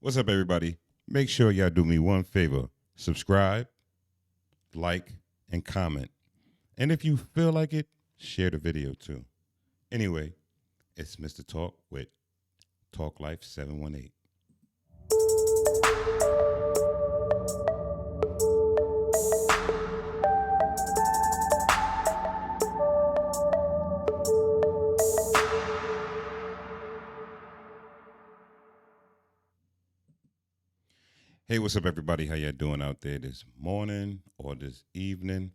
What's up, everybody? Make sure y'all do me one favor: subscribe, like, and comment. And if you feel like it, share the video too. Anyway, it's Mr. Talk with Talk Life 718. Hey, what's up, everybody? How y'all doing out there this morning or this evening?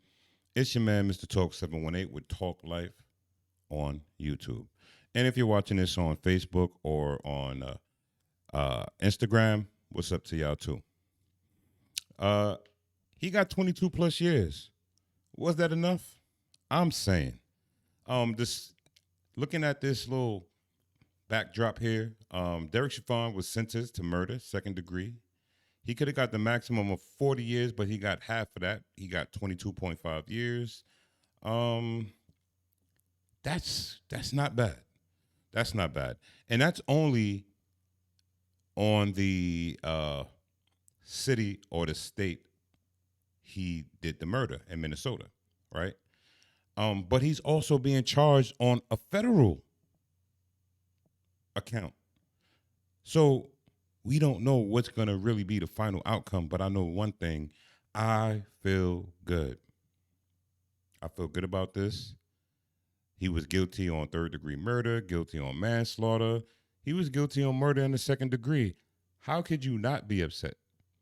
It's your man, Mr. Talk 718 with Talk Life on YouTube. And if you're watching this on Facebook or on Instagram, what's up to y'all too? Uh, he got 22 plus years. Was that enough? I'm saying. This looking at this little backdrop here. Derek Chauvin was sentenced to murder, second degree. He could have got the maximum of 40 years, but he got half of that. He got 22.5 years. Um, that's not bad. That's not bad, and that's only on the city or the state he did the murder in Minnesota, right? But he's also being charged on a federal account. So we don't know what's going to really be the final outcome, but I know one thing: I feel good. I feel good about this. He was guilty on third degree murder, guilty on manslaughter. He was guilty on murder in the second degree. How could you not be upset?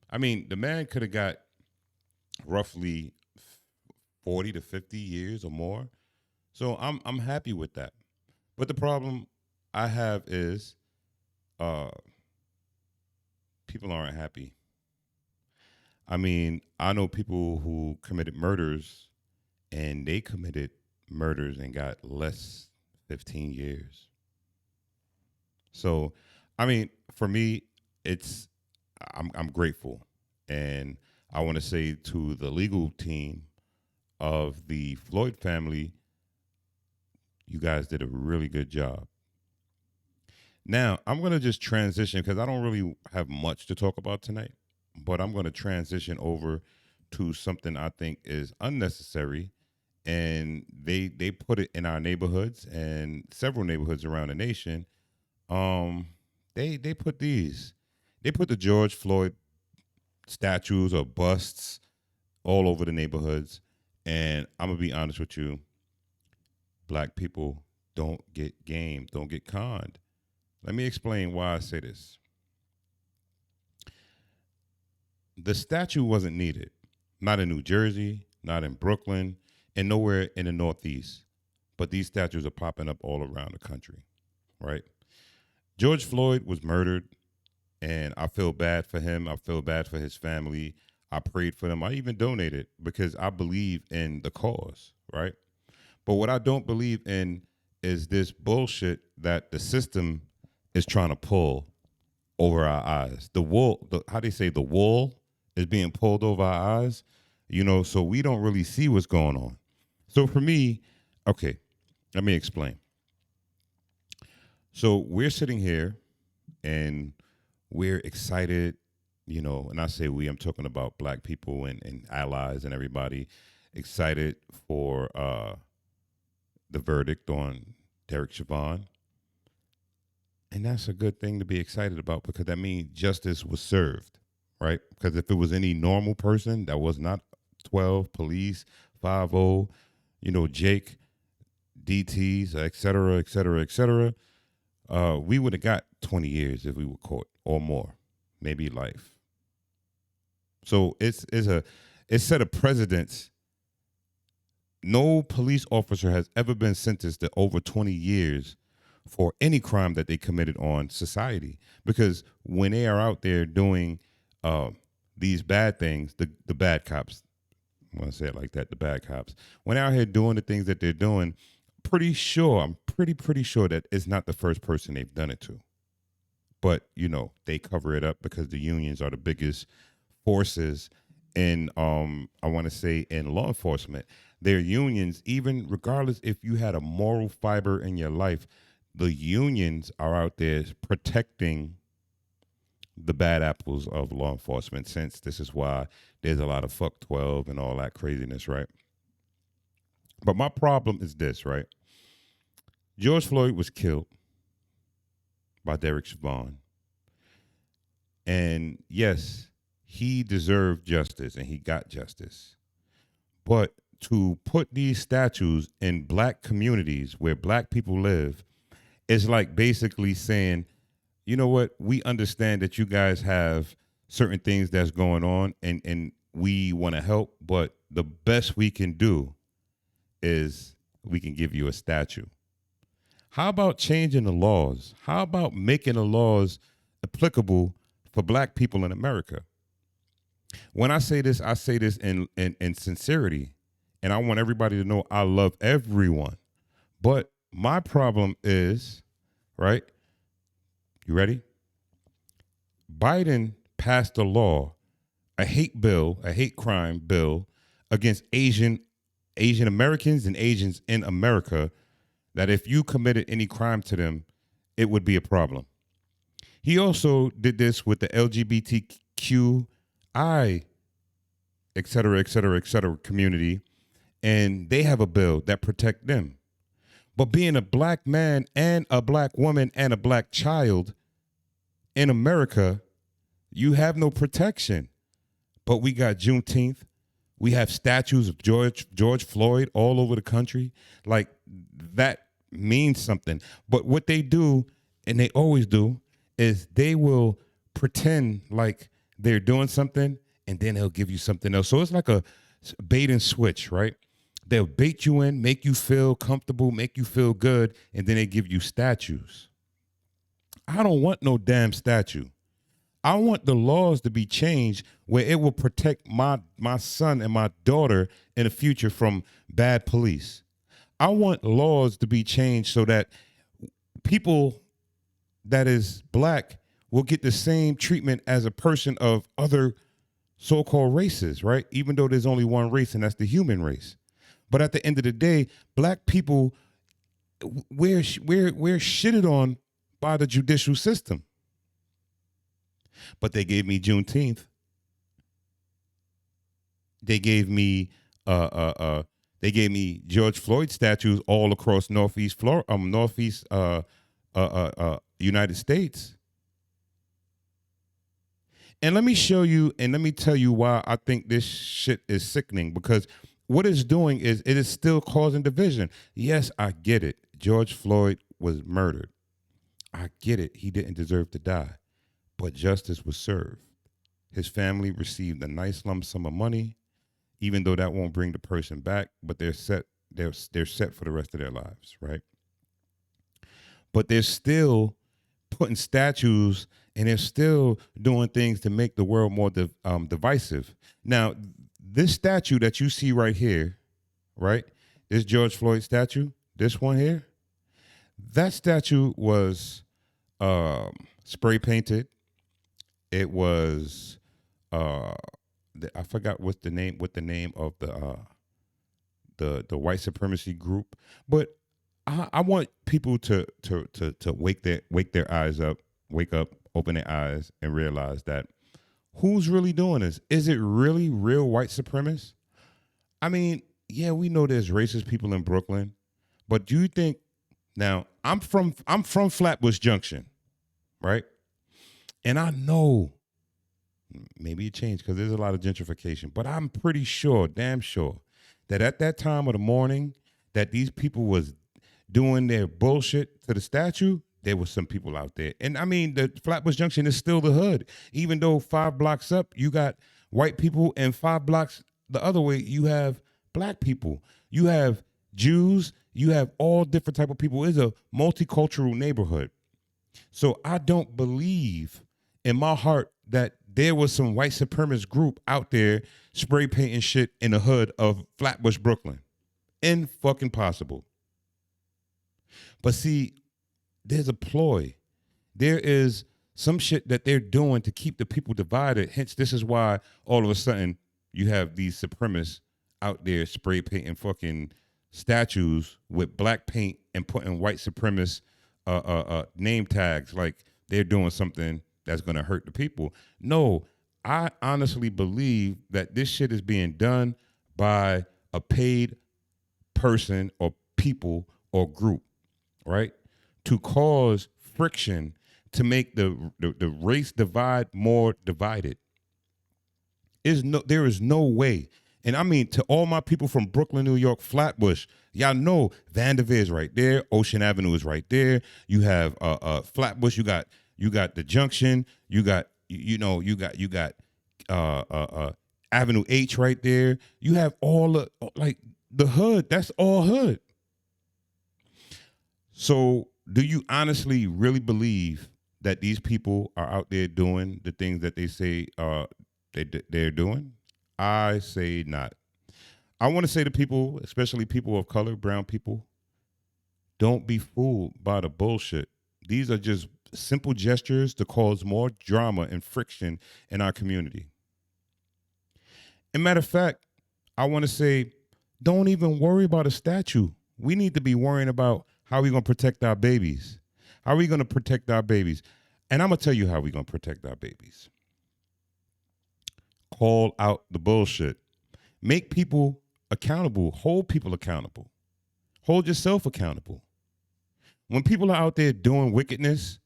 I mean, the man could have got roughly 40 to 50 years or more. So I'm happy with that. But the problem I have is uh, people aren't happy. I mean, I know people who committed murders and they committed murders and got less 15 years. So, I mean, for me, it's I'm grateful, and I want to say to the legal team of the Floyd family, you guys did a really good job. Now, I'm going to just transition because I don't really have much to talk about tonight, but I'm going to transition over to something I think is unnecessary, and they put it in our neighborhoods and several neighborhoods around the nation. Um, they put these. They put the George Floyd statues or busts all over the neighborhoods, and I'm gonna be honest with you, black people don't get game, don't get conned. Let me explain why I say this. The statue wasn't needed, not in New Jersey, not in Brooklyn, and nowhere in the Northeast. But these statues are popping up all around the country, right? George Floyd was murdered, and I feel bad for him. I feel bad for his family. I prayed for them. I even donated because I believe in the cause, right? But what I don't believe in is this bullshit that the system is trying to pull over our eyes. The wool, how they say, the wool is being pulled over our eyes, so we don't really see what's going on. So for me, okay, let me explain. So we're sitting here and we're excited, and I say we, I'm talking about black people and allies and everybody excited for the verdict on Derek Chauvin. And that's a good thing to be excited about because that means justice was served, right? Because if it was any normal person that was not 12, police, 5-0, Jake, DTs, et cetera, et cetera, et cetera, we would have got 20 years if we were caught or more, maybe life. So it's set a precedence. No police officer has ever been sentenced to over 20 years for any crime that they committed on society. Because when they are out there doing these bad things, the bad cops, I want to say it like that, the bad cops, when they're out here doing the things that they're doing, I'm pretty sure that it's not the first person they've done it to. But, they cover it up because the unions are the biggest forces in, I want to say, in law enforcement. Their unions, even regardless if you had a moral fiber in your life, the unions are out there protecting the bad apples of law enforcement, since this is why there's a lot of fuck 12 and all that craziness, right? But my problem is this, right? George Floyd was killed by Derek Chauvin. And yes, he deserved justice and he got justice. But to put these statues in black communities where black people live is like basically saying, you know what, we understand that you guys have certain things that's going on and we want to help, but the best we can do is we can give you a statue. How about changing the laws? How about making the laws applicable for black people in America? When I say this in sincerity, and I want everybody to know I love everyone. But my problem is, right? You ready? Biden passed a law, a hate bill, a hate crime bill against Asian Americans and Asians in America, that if you committed any crime to them, it would be a problem. He also did this with the LGBTQI, et cetera, et cetera, et cetera community, and they have a bill that protect them. But being a black man and a black woman and a black child in America, you have no protection. But we got Juneteenth. We have statues of George Floyd all over the country. Like, that means something. But what they do, and they always do, is they will pretend like they're doing something and then they'll give you something else. So it's like a bait and switch, right? They'll bait you in, make you feel comfortable, make you feel good, and then they give you statues. I don't want no damn statue. I want the laws to be changed where it will protect my son and my daughter in the future from bad police. I want laws to be changed so that people that is black will get the same treatment as a person of other so-called races, right? Even though there's only one race, and that's the human race. But at the end of the day, black people, we're shitted on by the judicial system. But they gave me Juneteenth. They gave me George Floyd statues all across northeast United States. And let me show you, and let me tell you why I think this shit is sickening, because what it's doing is it is still causing division. Yes, I get it. George Floyd was murdered. I get it. He didn't deserve to die, but justice was served. His family received a nice lump sum of money, even though that won't bring the person back, but they're set for the rest of their lives, right? But they're still putting statues and they're still doing things to make the world more divisive. Now, this statue that you see right here, right? This George Floyd statue, this one here, that statue was spray painted. It was I forgot what the name of the white supremacy group, but I want people to wake their eyes up, wake up, open their eyes, and realize that who's really doing this? Is it really real white supremacists? I mean, yeah, we know there's racist people in Brooklyn, but do you think, now I'm from Flatbush Junction, right? And I know maybe it changed because there's a lot of gentrification, but I'm pretty sure, damn sure, that at that time of the morning that these people was doing their bullshit to the statue, there was some people out there. And I mean, the Flatbush Junction is still the hood, even though 5 blocks up, you got white people, and 5 blocks the other way, you have black people. You have Jews, you have all different type of people. It's a multicultural neighborhood. So I don't believe in my heart that there was some white supremacist group out there spray painting shit in the hood of Flatbush, Brooklyn. Fucking possible. But see, there's a ploy. There is some shit that they're doing to keep the people divided. Hence, this is why all of a sudden you have these supremacists out there spray painting fucking statues with black paint and putting white supremacist name tags like they're doing something that's going to hurt the people. No, I honestly believe that this shit is being done by a paid person or people or group, right? To cause friction, to make the race divide more divided. There is no way. And I mean, to all my people from Brooklyn, New York, Flatbush, y'all know Vanderveer is right there. Ocean Avenue is right there. You have Flatbush. You got the Junction. You got Avenue H right there. You have all like the hood. That's all hood. So, do you honestly really believe that these people are out there doing the things that they say they're doing? I say not. I want to say to people, especially people of color, brown people, don't be fooled by the bullshit. These are just simple gestures to cause more drama and friction in our community. And matter of fact, I want to say, don't even worry about a statue. We need to be worrying about how we're going to protect our babies. How are we going to protect our babies? And I'm going to tell you how we're going to protect our babies. Call out the bullshit. Make people accountable. Hold people accountable. Hold yourself accountable. When people are out there doing wickedness,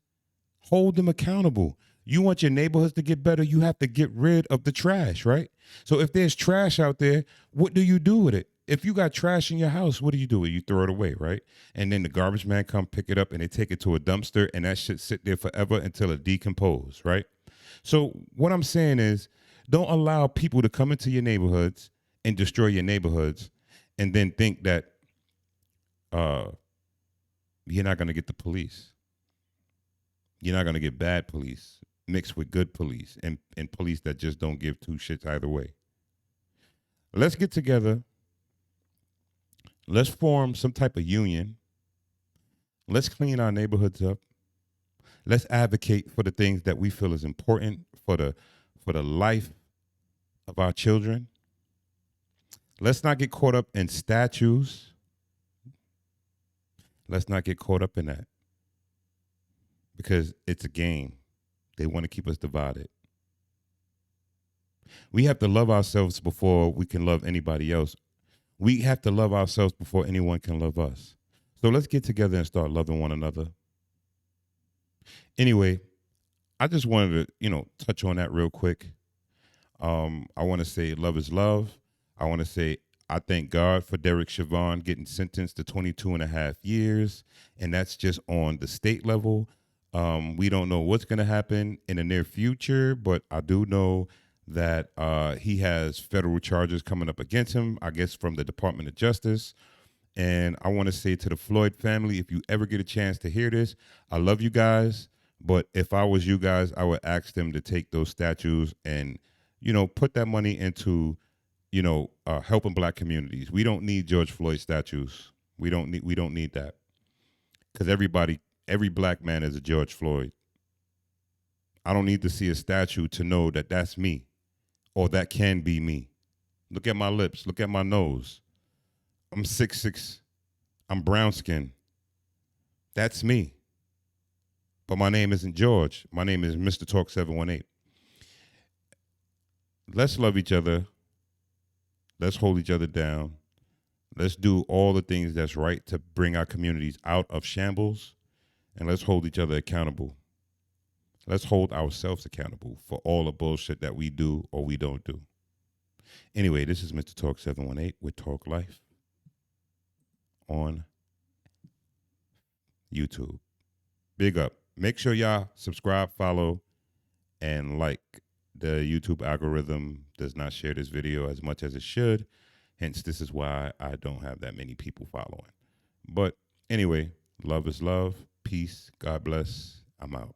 hold them accountable. You want your neighborhoods to get better, you have to get rid of the trash, right? So if there's trash out there, what do you do with it? If you got trash in your house, what do? You throw it away, right? And then the garbage man come pick it up and they take it to a dumpster and that shit sit there forever until it decomposes, right? So what I'm saying is, don't allow people to come into your neighborhoods and destroy your neighborhoods and then think that uh, you're not going to get the police. You're not going to get bad police mixed with good police and police that just don't give two shits either way. Let's get together. Let's form some type of union. Let's clean our neighborhoods up. Let's advocate for the things that we feel is important for the life of our children. Let's not get caught up in statues. Let's not get caught up in that because it's a game. They want to keep us divided. We have to love ourselves before we can love anybody else. We have to love ourselves before anyone can love us. So let's get together and start loving one another. Anyway, I just wanted to, touch on that real quick. I want to say love is love. I want to say I thank God for Derek Chauvin getting sentenced to 22 and a half years. And that's just on the state level. We don't know what's going to happen in the near future, but I do know that he has federal charges coming up against him, I guess, from the Department of Justice. And I want to say to the Floyd family, if you ever get a chance to hear this, I love you guys. But if I was you guys, I would ask them to take those statues and, put that money into, helping black communities. We don't need George Floyd statues. We don't need that. Because every black man is a George Floyd. I don't need to see a statue to know that that's me or that can be me. Look at my lips. Look at my nose. I'm 6'6". I'm brown skinned. That's me. But my name isn't George. My name is Mr. Talk 718. Let's love each other. Let's hold each other down. Let's do all the things that's right to bring our communities out of shambles. And let's hold each other accountable. Let's hold ourselves accountable for all the bullshit that we do or we don't do. Anyway, this is Mr. Talk 718 with Talk Life on YouTube. Big up. Make sure y'all subscribe, follow, and like. The YouTube algorithm does not share this video as much as it should. Hence, this is why I don't have that many people following. But anyway, love is love. Peace. God bless. I'm out.